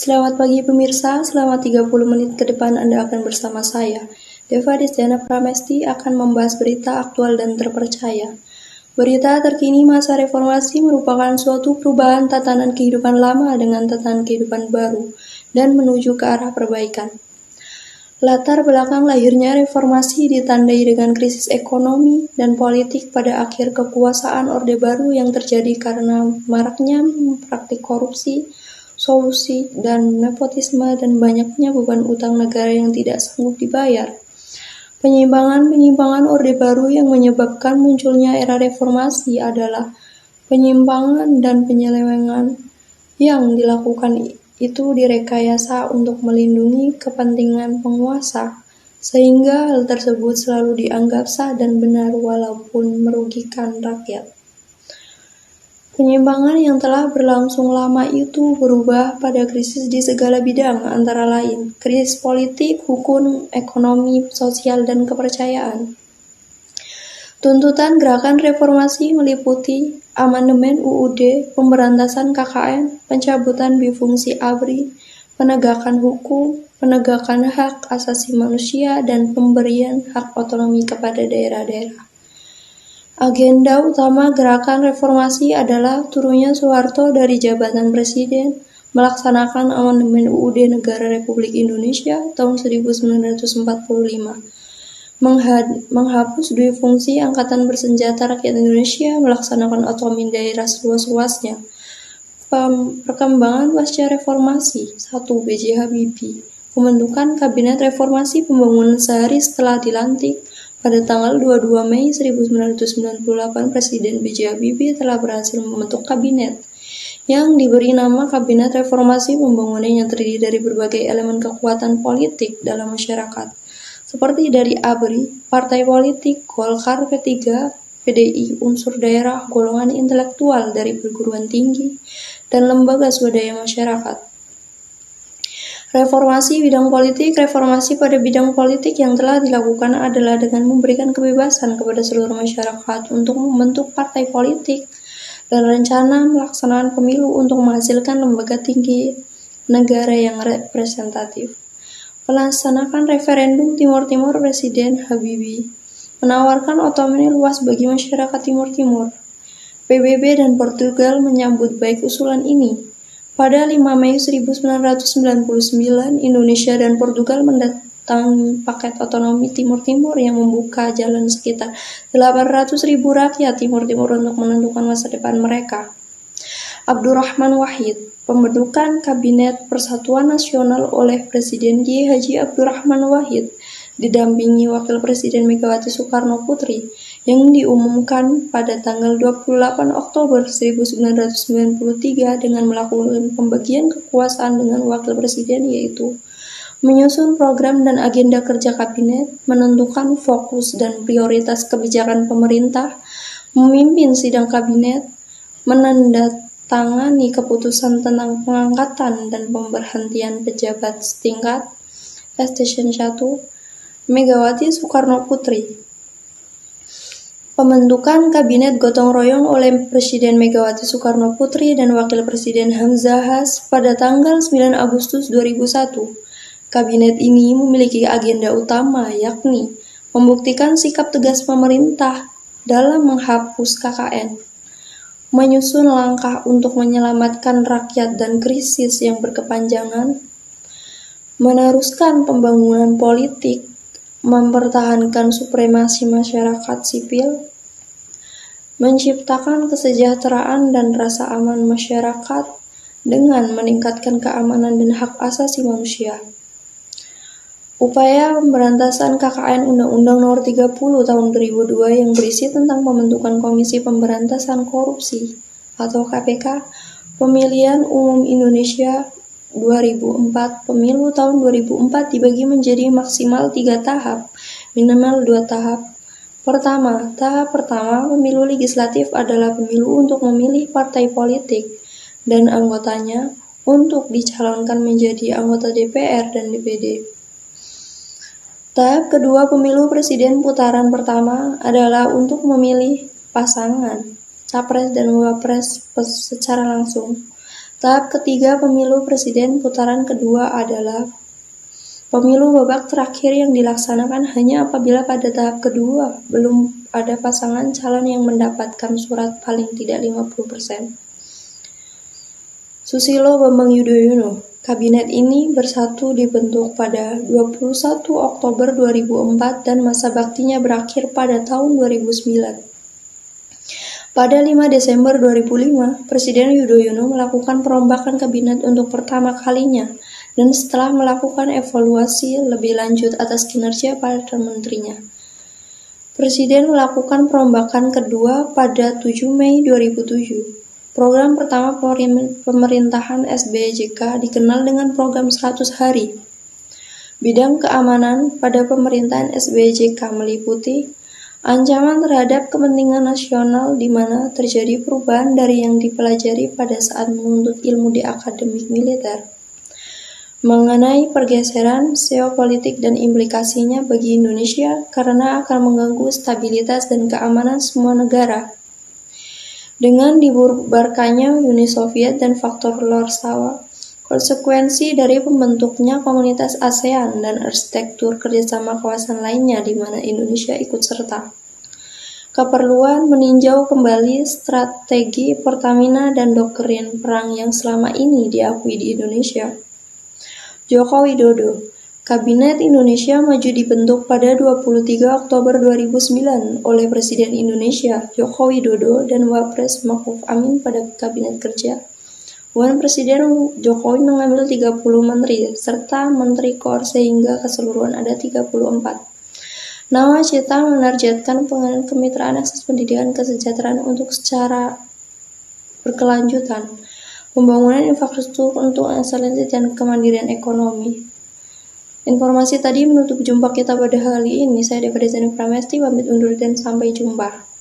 Selamat pagi pemirsa, selama 30 menit ke depan Anda akan bersama saya. Deva Desdiana Pramesti akan membahas berita aktual dan terpercaya. Berita terkini masa reformasi merupakan suatu perubahan tatanan kehidupan lama dengan tatanan kehidupan baru dan menuju ke arah perbaikan. Latar belakang lahirnya reformasi ditandai dengan krisis ekonomi dan politik pada akhir kekuasaan Orde Baru yang terjadi karena maraknya praktik korupsi, solusi, dan nepotisme dan banyaknya beban utang negara yang tidak sanggup dibayar. Penyimpangan-penyimpangan Orde Baru yang menyebabkan munculnya era reformasi adalah penyimpangan dan penyelewengan yang dilakukan itu direkayasa untuk melindungi kepentingan penguasa, sehingga hal tersebut selalu dianggap sah dan benar walaupun merugikan rakyat. Penyimpangan yang telah berlangsung lama itu berubah pada krisis di segala bidang, antara lain krisis politik, hukum, ekonomi, sosial, dan kepercayaan. Tuntutan gerakan reformasi meliputi amandemen UUD, pemberantasan KKN, pencabutan bifungsi ABRI, penegakan hukum, penegakan hak asasi manusia, dan pemberian hak otonomi kepada daerah-daerah. Agenda utama gerakan reformasi adalah turunnya Soeharto dari jabatan presiden, melaksanakan amandemen UUD Negara Republik Indonesia tahun 1945, menghapus dui fungsi Angkatan Bersenjata Rakyat Indonesia, melaksanakan otonomi daerah seluas-luasnya. Perkembangan pasca reformasi. 1. B.J. Habibie. Pembentukan Kabinet Reformasi Pembangunan sehari setelah dilantik pada tanggal 22 Mei 1998, Presiden B.J. Habibie telah berhasil membentuk kabinet yang diberi nama Kabinet Reformasi Pembangunan yang terdiri dari berbagai elemen kekuatan politik dalam masyarakat, seperti dari ABRI, partai politik, Golkar, P3, PDI, unsur daerah, golongan intelektual dari perguruan tinggi, dan lembaga swadaya masyarakat. Reformasi bidang politik. Reformasi pada bidang politik yang telah dilakukan adalah dengan memberikan kebebasan kepada seluruh masyarakat untuk membentuk partai politik dan rencana melaksanaan pemilu untuk menghasilkan lembaga tinggi negara yang representatif. Melaksanakan referendum Timur Timur. Presiden Habibie menawarkan otonomi luas bagi masyarakat Timur Timur. PBB dan Portugal menyambut baik usulan ini. Pada 5 Mei 1999, Indonesia dan Portugal mendatangi paket otonomi Timur Timur yang membuka jalan sekitar 800.000 rakyat Timur Timur untuk menentukan masa depan mereka. Abdurrahman Wahid. Pembentukan Kabinet Persatuan Nasional oleh Presiden K.H. Abdurrahman Wahid didampingi Wakil Presiden Megawati Soekarno Putri yang diumumkan pada tanggal 28 Oktober 1993 dengan melakukan pembagian kekuasaan dengan Wakil Presiden, yaitu menyusun program dan agenda kerja kabinet, menentukan fokus dan prioritas kebijakan pemerintah, memimpin sidang kabinet, menandatangani keputusan tentang pengangkatan dan pemberhentian pejabat setingkat Station 1, Megawati Soekarno Putri. Pembentukan Kabinet Gotong Royong oleh Presiden Megawati Soekarno Putri dan Wakil Presiden Hamzah Has pada tanggal 9 Agustus 2001. Kabinet ini memiliki agenda utama, yakni membuktikan sikap tegas pemerintah dalam menghapus KKN, menyusun langkah untuk menyelamatkan rakyat dan krisis yang berkepanjangan, meneruskan pembangunan politik, mempertahankan supremasi masyarakat sipil, menciptakan kesejahteraan dan rasa aman masyarakat dengan meningkatkan keamanan dan hak asasi manusia. Upaya pemberantasan KKN Undang-Undang Nomor 30 Tahun 2002 yang berisi tentang pembentukan Komisi Pemberantasan Korupsi atau KPK, Pemilihan Umum Indonesia 2004, Pemilu tahun 2004 dibagi menjadi maksimal 3 tahap, minimal 2 tahap. Pertama, tahap pertama pemilu legislatif adalah pemilu untuk memilih partai politik dan anggotanya untuk dicalonkan menjadi anggota DPR dan DPD. Tahap kedua pemilu presiden putaran pertama adalah untuk memilih pasangan, capres dan wapres secara langsung. Tahap ketiga pemilu presiden putaran kedua adalah pemilu babak terakhir yang dilaksanakan hanya apabila pada tahap kedua belum ada pasangan calon yang mendapatkan surat paling tidak 50%. Susilo Bambang Yudhoyono. Kabinet ini bersatu dibentuk pada 21 Oktober 2004 dan masa baktinya berakhir pada tahun 2009. Pada 5 Desember 2005, Presiden Yudhoyono melakukan perombakan kabinet untuk pertama kalinya dan setelah melakukan evaluasi lebih lanjut atas kinerja para menterinya. Presiden melakukan perombakan kedua pada 7 Mei 2007. Program pertama pemerintahan SBY-JK dikenal dengan program 100 hari. Bidang keamanan pada pemerintahan SBY-JK meliputi ancaman terhadap kepentingan nasional di mana terjadi perubahan dari yang dipelajari pada saat menuntut ilmu di akademik militer. Mengenai pergeseran geopolitik dan implikasinya bagi Indonesia karena akan mengganggu stabilitas dan keamanan semua negara. Dengan dibubarkannya Uni Soviet dan faktor Warsawa, konsekuensi dari pembentuknya komunitas ASEAN dan arsitektur kerjasama kawasan lainnya di mana Indonesia ikut serta. Keperluan meninjau kembali strategi Pertamina dan doktrin perang yang selama ini diakui di Indonesia. Joko Widodo. Kabinet Indonesia Maju dibentuk pada 23 Oktober 2009 oleh Presiden Indonesia Joko Widodo dan Wapres Ma'ruf Amin pada Kabinet Kerja. Presiden Jokowi mengambil 30 menteri serta menteri kor sehingga keseluruhan ada 34. Nawacita menargetkan pengembangan kemitraan akses pendidikan kesejahteraan untuk secara berkelanjutan, pembangunan infrastruktur untuk ekselensi dan kemandirian ekonomi. Informasi tadi menutup jumpa kita pada hari ini. Saya Deva Desani Pramesti pamit undur dan sampai jumpa.